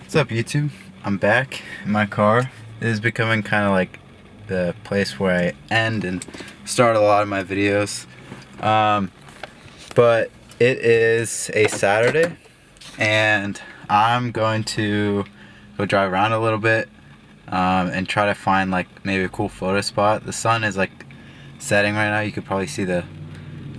What's up, YouTube? I'm back in my car. This is becoming kind of like the place where I end and start a lot of my videos. But it is a Saturday and I'm going to go drive around a little bit and try to find like maybe a cool photo spot. The sun is like setting right now. You could probably see the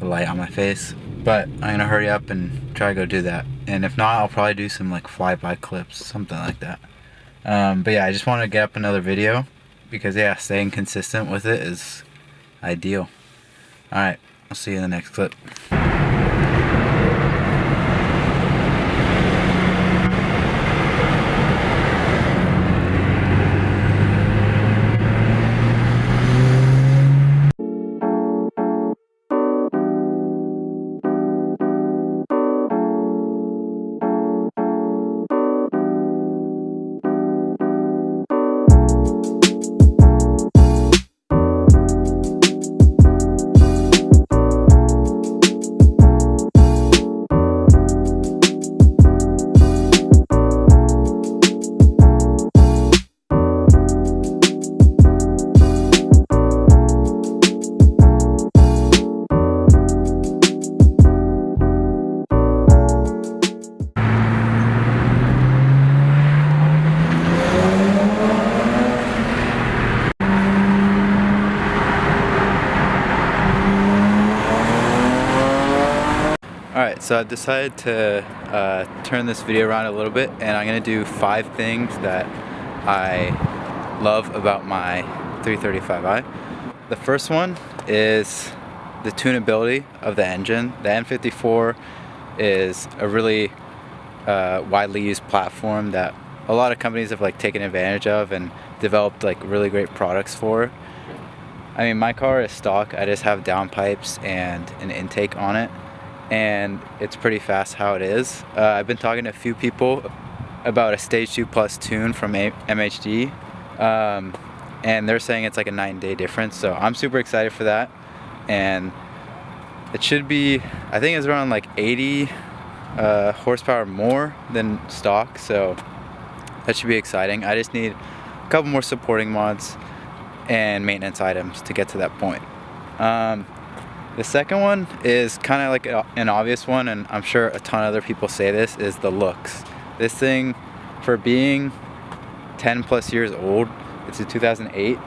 light on my face, but I'm gonna hurry up and try to go do that. And if not, I'll probably do some like flyby clips, something like that. But yeah, I just want to get up another video because yeah, staying consistent with it is ideal. Alright, I'll see you in the next clip. Alright, so I've decided to turn this video around a little bit, and I'm going to do 5 things that I love about my 335i. The first one is the tunability of the engine. The N54 is a really widely used platform that a lot of companies have like taken advantage of and developed like really great products for. I mean, my car is stock. I just have downpipes and an intake on it, and it's pretty fast how it is. I've been talking to a few people about a Stage 2 Plus tune from MHD, and they're saying it's like a 9-day difference, so I'm super excited for that. And it should be, I think it's around like 80 horsepower more than stock, so that should be exciting. I just need a couple more supporting mods and maintenance items to get to that point. The second one is kind of like an obvious one, and I'm sure a ton of other people say this, is the looks. This thing, for being 10 plus years old, it's a 2008.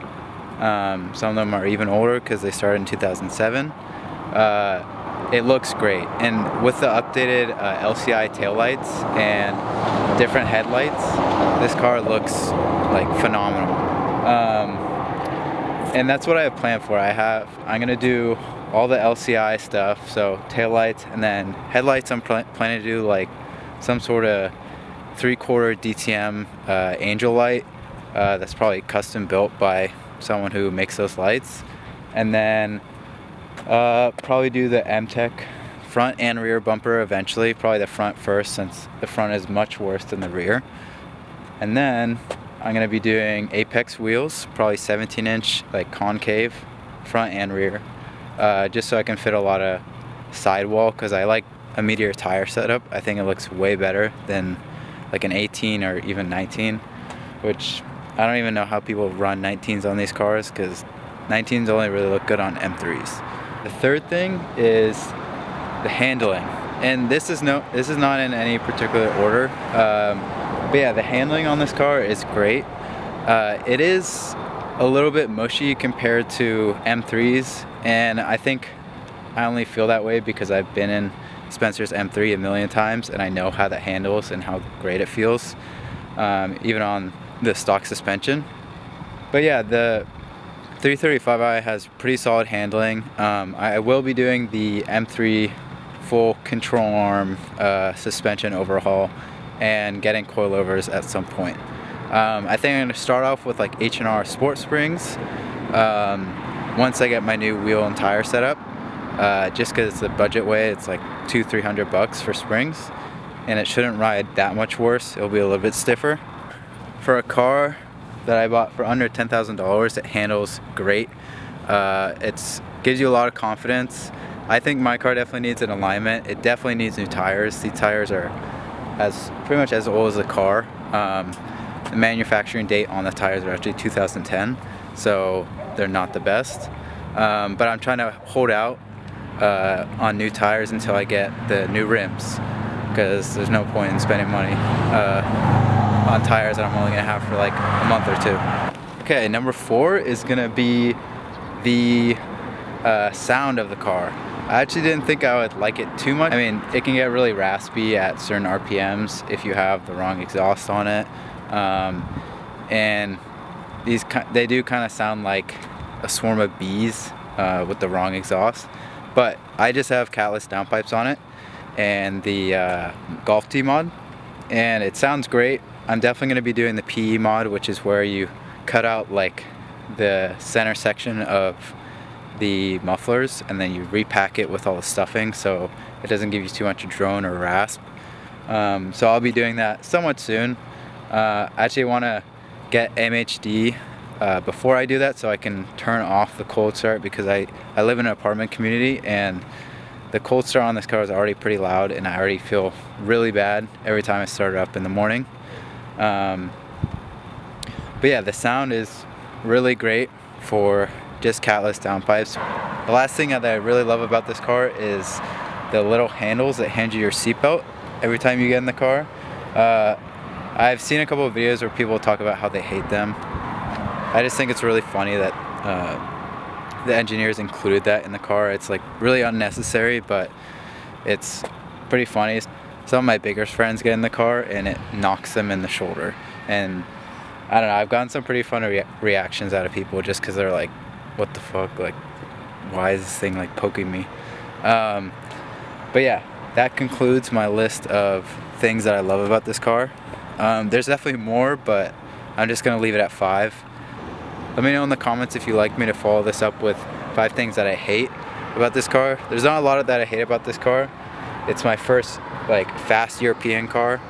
Some of them are even older because they started in 2007. It looks great, and with the updated LCI taillights and different headlights, this car looks like phenomenal. And that's what I have planned for. I'm gonna do all the LCI stuff, so taillights, and then headlights I'm planning to do like some sort of 3/4 DTM angel light that's probably custom built by someone who makes those lights. And then probably do the M-Tech front and rear bumper eventually, probably the front first since the front is much worse than the rear. And then I'm going to be doing Apex wheels, probably 17-inch like concave front and rear, just so I can fit a lot of sidewall, because I like a Meteor tire setup. I think it looks way better than like an 18 or even 19, which I don't even know how people run 19s on these cars, because 19s only really look good on M3s. The third thing is the handling, and this is not in any particular order, but yeah, the handling on this car is great. It is a little bit mushy compared to M3s, and I think I only feel that way because I've been in Spencer's M3 a million times, and I know how that handles and how great it feels, even on the stock suspension. But yeah, the 335i has pretty solid handling. I will be doing the M3 full control arm suspension overhaul and getting coilovers at some point. I think I'm going to start off with like H&R Sport Springs once I get my new wheel and tire setup, just because it's the budget way. It's like $200-300 for springs, and it shouldn't ride that much worse. It'll be a little bit stiffer. For a car that I bought for under $10,000, it handles great. It gives you a lot of confidence. I think my car definitely needs an alignment. It definitely needs new tires. These tires are as pretty much as old as the car. The manufacturing date on the tires are actually 2010, so they're not the best. But I'm trying to hold out on new tires until I get the new rims, because there's no point in spending money on tires that I'm only gonna have for like a month or two. Okay, number 4 is gonna be the sound of the car. I actually didn't think I would like it too much. I mean, it can get really raspy at certain RPMs if you have the wrong exhaust on it. And they do kind of sound like a swarm of bees with the wrong exhaust. But I just have catless downpipes on it and the Golf Tee mod, and it sounds great. I'm definitely going to be doing the PE mod, which is where you cut out like the center section of the mufflers and then you repack it with all the stuffing so it doesn't give you too much drone or rasp. So I'll be doing that somewhat soon. I actually want to get MHD before I do that so I can turn off the cold start, because I live in an apartment community and the cold start on this car is already pretty loud and I already feel really bad every time I start it up in the morning. But yeah, the sound is really great for just catless downpipes. The last thing that I really love about this car is the little handles that hand you your seatbelt every time you get in the car. I've seen a couple of videos where people talk about how they hate them. I just think it's really funny that the engineers included that in the car. It's like really unnecessary, but it's pretty funny. Some of my bigger friends get in the car and it knocks them in the shoulder. And I don't know, I've gotten some pretty funny reactions out of people just because they're like, what the fuck, like, why is this thing like poking me? But yeah, that concludes my list of things that I love about this car. There's definitely more, but I'm just gonna leave it at 5. Let me know in the comments if you'd like me to follow this up with 5 things that I hate about this car. There's not a lot of that I hate about this car. It's my first like fast European car,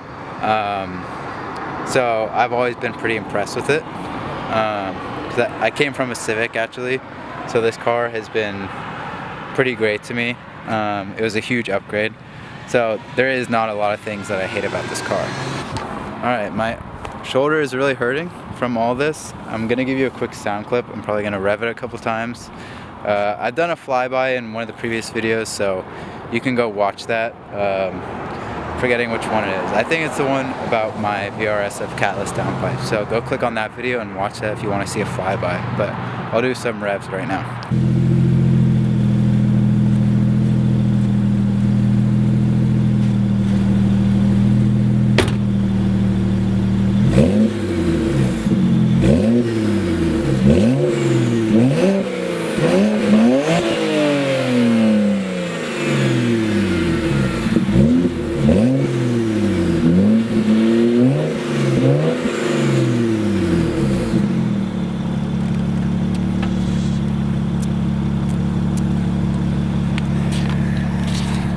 so I've always been pretty impressed with it. Because I came from a Civic actually, so this car has been pretty great to me. It was a huge upgrade, so there is not a lot of things that I hate about this car. Alright, my shoulder is really hurting from all this. I'm gonna give you a quick sound clip. I'm probably gonna rev it a couple times. I've done a flyby in one of the previous videos, so you can go watch that. Forgetting which one it is. I think it's the one about my VRS of catless downpipes. So go click on that video and watch that if you want to see a flyby. But I'll do some revs right now.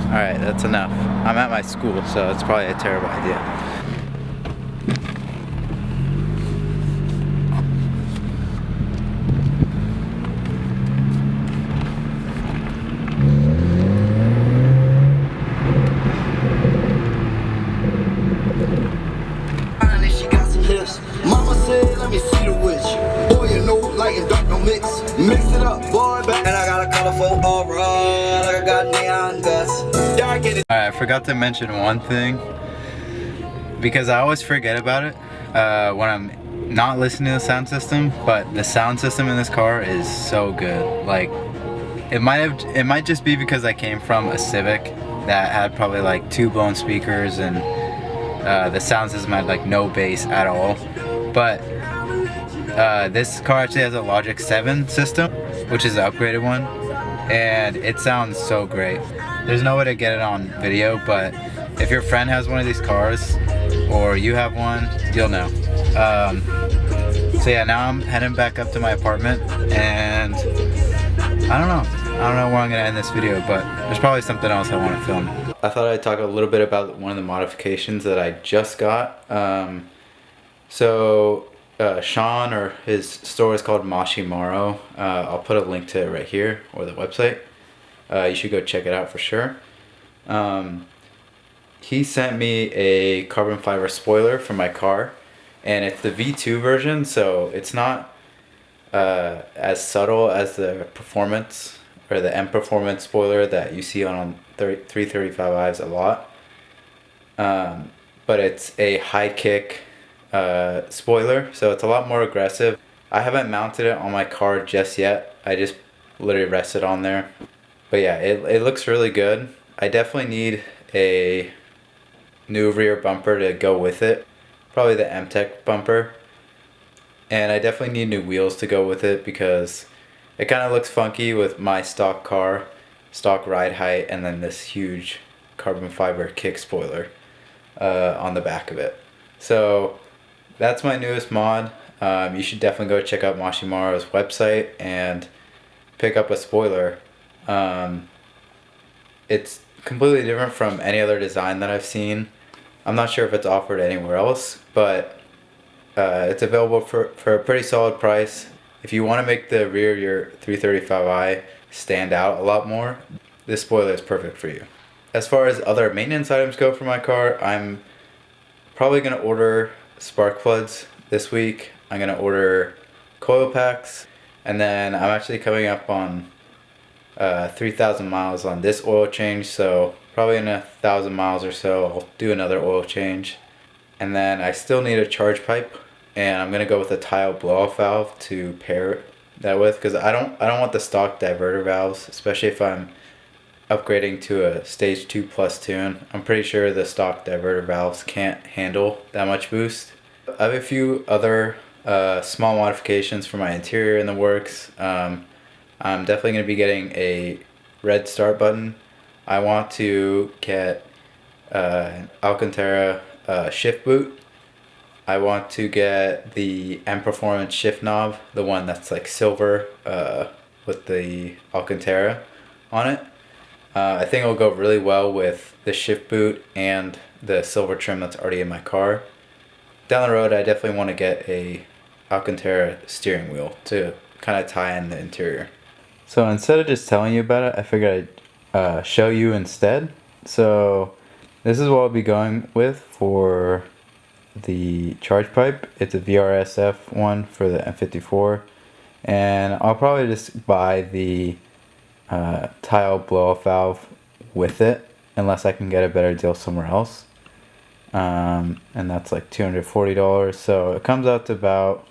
Alright, that's enough. I'm at my school, so it's probably a terrible idea. Mama said, let me see the witch. Boy, you know, light and dark don't mix. Mix it up, boy, back. And I got a colorful aura, like I got neon dust. Alright, I forgot to mention one thing, because I always forget about it when I'm not listening to the sound system, but the sound system in this car is so good. Like, it might just be because I came from a Civic that had probably like 2 blown speakers and the sound system had like no bass at all. But this car actually has a Logic 7 system, which is the upgraded one, and it sounds so great. There's no way to get it on video, but if your friend has one of these cars or you have one, you'll know. So yeah, now I'm heading back up to my apartment, and I don't know where I'm gonna end this video, but there's probably something else I want to film. I thought I'd talk a little bit about one of the modifications that I just got. Sean, or his store is called Mashimaro. I'll put a link to it right here, or the website. You should go check it out for sure. he sent me a carbon fiber spoiler for my car, and it's the V2 version, so it's not as subtle as the performance or the M performance spoiler that you see on 335i's a lot. But it's a high kick spoiler, so it's a lot more aggressive. I haven't mounted it on my car just yet. I just literally rested on there. But yeah, it looks really good. I definitely need a new rear bumper to go with it. Probably the M-Tech bumper. And I definitely need new wheels to go with it because it kind of looks funky with my stock car, stock ride height, and then this huge carbon fiber kick spoiler on the back of it. So that's my newest mod. You should definitely go check out Mashimaro's website and pick up a spoiler. It's completely different from any other design that I've seen. I'm not sure if it's offered anywhere else, but it's available for a pretty solid price. If you want to make the rear of your 335i stand out a lot more, this spoiler is perfect for you. As far as other maintenance items go for my car, I'm probably going to order spark plugs this week. I'm going to order coil packs, and then I'm actually coming up on 3,000 miles on this oil change, so probably in 1,000 miles or so I'll do another oil change. And then I still need a charge pipe, and I'm gonna go with a tile blow-off valve to pair that with, because I don't want the stock diverter valves, especially if I'm upgrading to a stage 2 plus tune. I'm pretty sure the stock diverter valves can't handle that much boost. I have a few other small modifications for my interior in the works. I'm definitely going to be getting a red start button. I want to get an Alcantara shift boot. I want to get the M Performance shift knob, the one that's like silver with the Alcantara on it. I think it'll go really well with the shift boot and the silver trim that's already in my car. Down the road, I definitely want to get a Alcantara steering wheel to kind of tie in the interior. So instead of just telling you about it, I figured I'd show you instead. So this is what I'll be going with for the charge pipe. It's a VRSF one for the N54. And I'll probably just buy the tile blow-off valve with it, unless I can get a better deal somewhere else. And that's like $240. So it comes out to about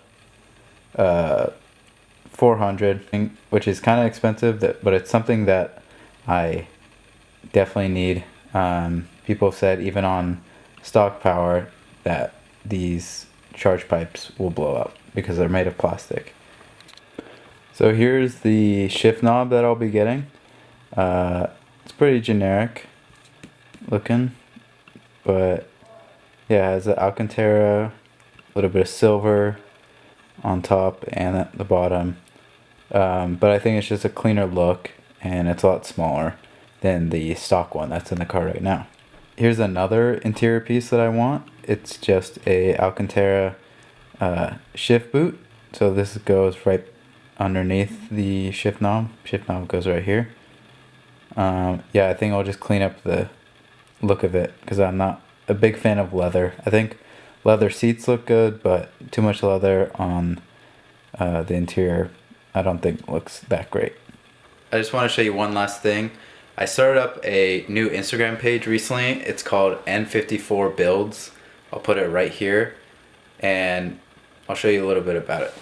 $400, which is kind of expensive, but it's something that I definitely need. People said even on stock power that these charge pipes will blow up because they're made of plastic. So here's the shift knob that I'll be getting. It's pretty generic looking, but yeah, it has the Alcantara, a little bit of silver on top and at the bottom. But I think it's just a cleaner look, and it's a lot smaller than the stock one that's in the car right now. Here's another interior piece that I want. It's just a Alcantara shift boot. So this goes right underneath the shift knob. Shift knob goes right here. Yeah, I think I'll just clean up the look of it because I'm not a big fan of leather. I think leather seats look good, but too much leather on the interior I don't think looks that great. I just want to show you one last thing. I started up a new Instagram page recently. It's called N54 Builds. I'll put it right here and I'll show you a little bit about it.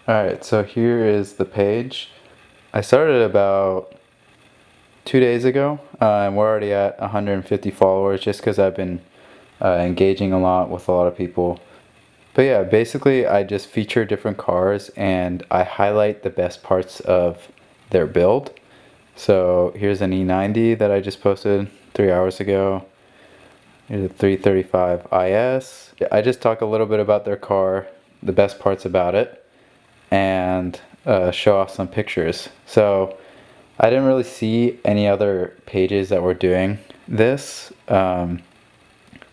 Alright, so here is the page. I started about 2 days ago, and we're already at 150 followers just because I've been engaging a lot with a lot of people. But yeah, basically I just feature different cars and I highlight the best parts of their build. So here's an E90 that I just posted 3 hours ago. Here's a 335 IS. I just talk a little bit about their car, the best parts about it, and show off some pictures. So I didn't really see any other pages that were doing this. A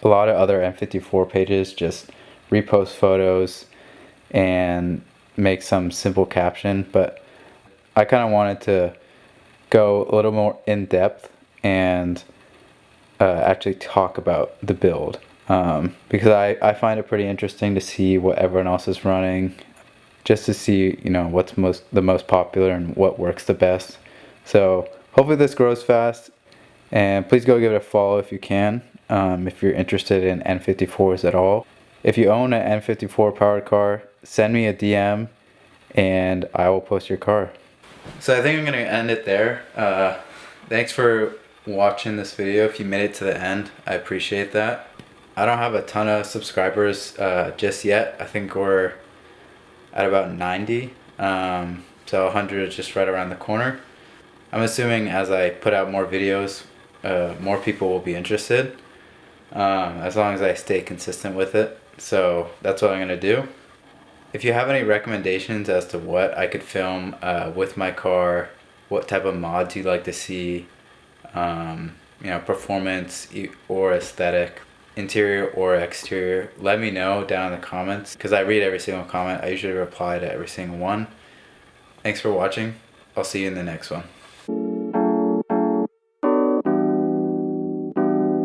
lot of other N54 pages just repost photos and make some simple caption, but I kind of wanted to go a little more in depth and actually talk about the build, because I find it pretty interesting to see what everyone else is running, just to see, you know, what's the most popular and what works the best. So hopefully this grows fast, and please go give it a follow if you can, if you're interested in N54s at all. If you own an N54 powered car, send me a DM and I will post your car. So I think I'm gonna end it there. Thanks for watching this video. If you made it to the end, I appreciate that. I don't have a ton of subscribers just yet. I think we're at about 90, so 100 is just right around the corner. I'm assuming as I put out more videos, more people will be interested, as long as I stay consistent with it. So that's what I'm gonna do. If you have any recommendations as to what I could film with my car, what type of mods you'd like to see, you know, performance or aesthetic, interior or exterior, let me know down in the comments, because I read every single comment. I usually reply to every single one. Thanks for watching. I'll see you in the next one.